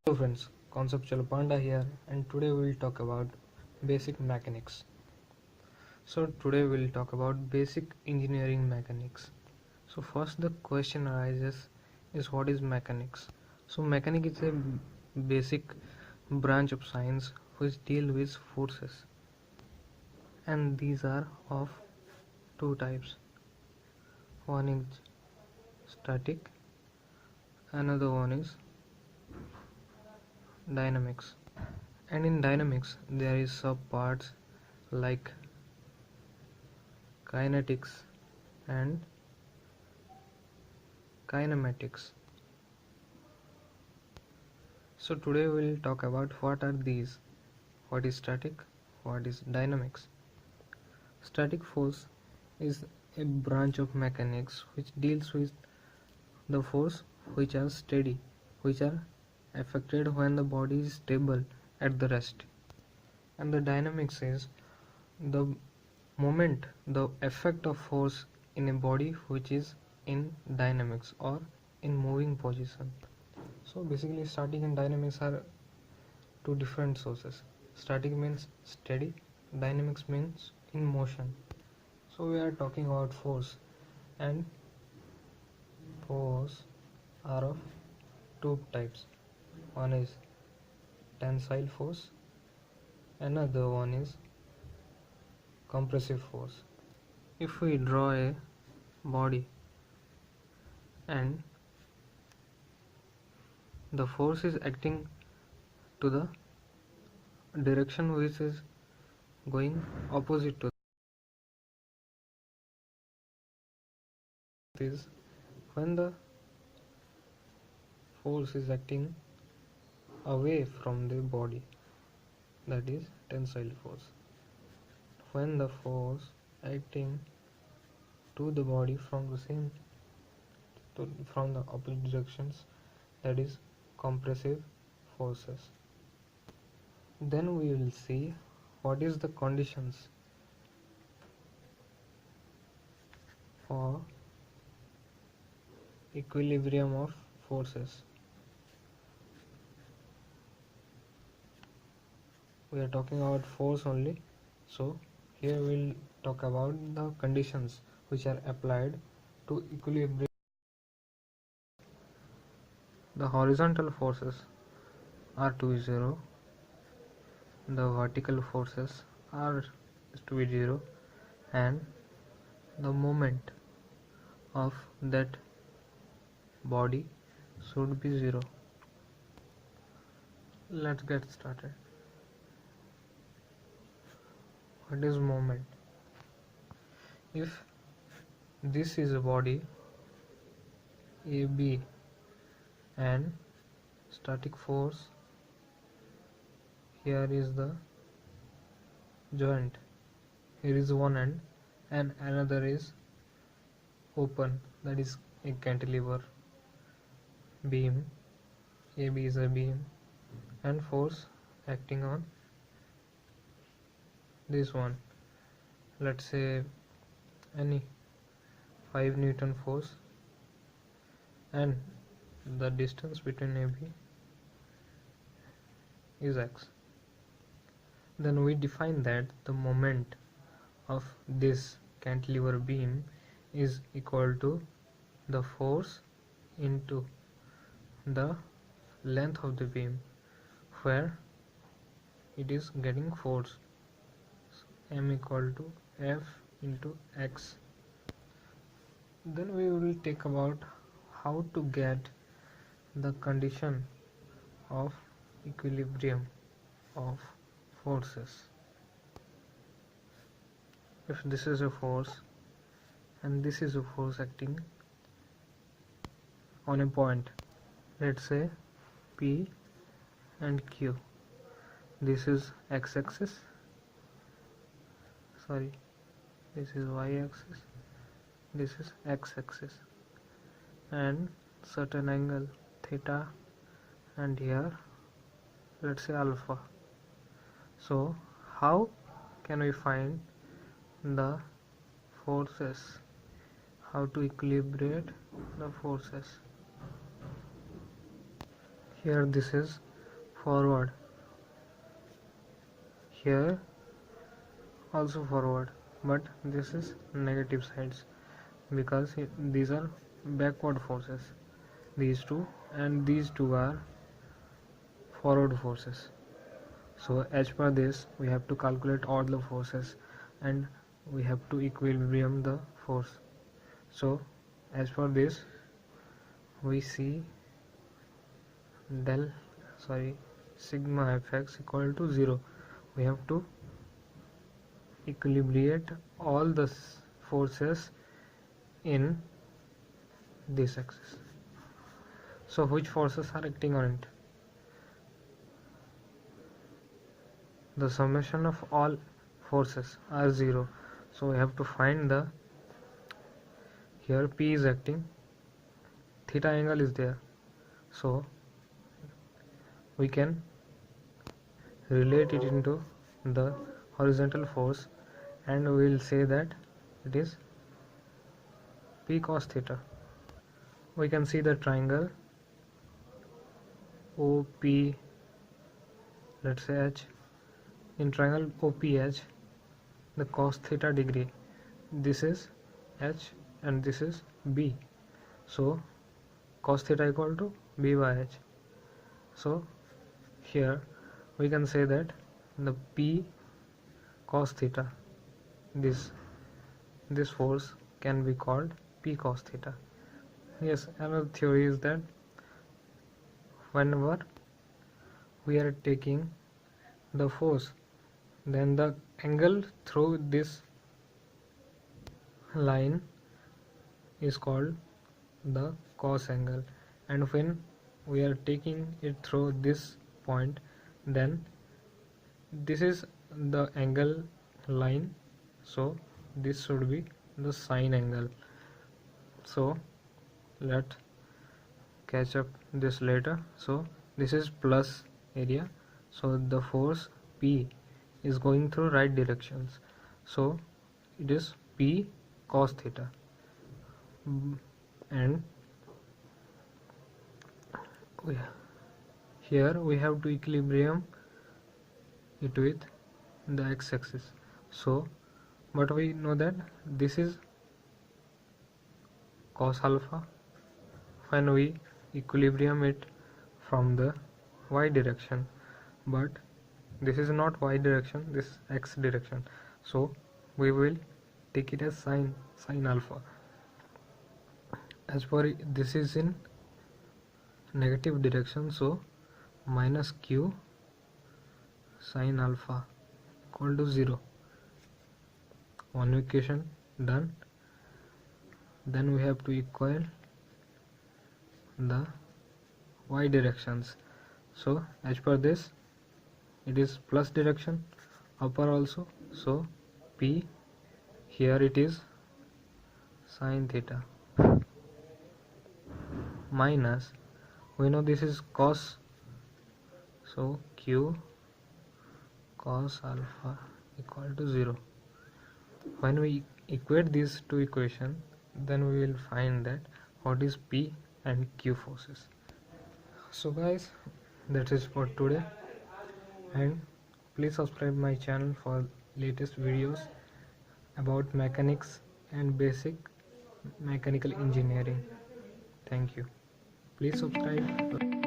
Hello friends, Conceptual Panda here, and today we'll talk about basic mechanics. So today we'll talk about basic engineering mechanics. So first the question arises is what is mechanics? So mechanics is a basic branch of science which deal with forces, and these are of two types. One is static, another one is dynamics. And in dynamics there is sub parts like kinetics and kinematics. So today we'll talk about what are these, what is static, what is dynamics. Static force is a branch of mechanics which deals with the force which are steady, which are affected when the body is stable at the rest. And the dynamics is the moment, the effect of force in a body which is in dynamics or in moving position. So basically static and dynamics are two different sources. Static means steady, dynamics means in motion. So we are talking about force, and force are of two types. One is tensile force, another one is compressive force. If we draw a body and the force is acting to the direction which is going opposite to this, when the force is acting away from the body, that is tensile force. When the force acting to the body from the same from the opposite directions, that is compressive forces. Then we will see what is the conditions for equilibrium of forces. We are talking about force only, so here we'll talk about the conditions which are applied to equilibrium. The horizontal forces are to be 0, the vertical forces are to be 0, and the moment of that body should be 0. Let's get started. What is moment? If this is a body AB and static force here is the joint, here is one end and another is open, that is a cantilever beam. AB is a beam and force acting on this one, let's say any 5 Newton force, and the distance between AB is x. Then we define that the moment of this cantilever beam is equal to the force into the length of the beam where it is getting force. So m equal to F into x. Then we will take about how to get the condition of equilibrium of forces. If this is a force and this is a force acting on a point, let's say P and Q, this is x-axis, sorry, this is y-axis, this is x-axis, and certain angle theta, and here let's say alpha. So how can we find the forces, how to equilibrate the forces? Here this is forward, here also forward, but this is negative sides because these are backward forces, these two, and these two are forward forces. So as per this we have to calculate all the forces and we have to equilibrium the force. So as per this we see sigma fx equal to 0. We have to equilibrate all the forces in this axis. So which forces are acting on it? The summation of all forces are 0. So we have to find the, here P is acting, theta angle is there, so we can relate it into the horizontal force and we will say that it is P cos theta. We can see the triangle OP, let's say H. In triangle OPH, the cos theta degree, this is H and this is B, so cos theta equal to B by H. So here we can say that the P cos theta, this force can be called P cos theta. Yes, another theory is that whenever we are taking the force, then the angle through this line is called the cos angle, and when we are taking it through this point, then this is the angle line, so this should be the sine angle. So let's catch up this later. So this is plus area, so the force P is going through right directions, so it is P cos theta. And here we have to equilibrium it with the x-axis. So but we know that this is cos alpha when we equilibrium it from the y direction, but this is not y direction, this is x direction, so we will take it as sine alpha. As per this is in negative direction, so minus q sine alpha equal to 0. One equation done. Then we have to equal the y directions. So as per this it is plus direction, upper also, so P, here it is sine theta, minus, we know this is cos, so q cos alpha equal to 0. When we equate these two equations, then we will find that what is P and Q forces. So guys, that is for today, and please subscribe my channel for latest videos about mechanics and basic mechanical engineering. Thank you. Please subscribe.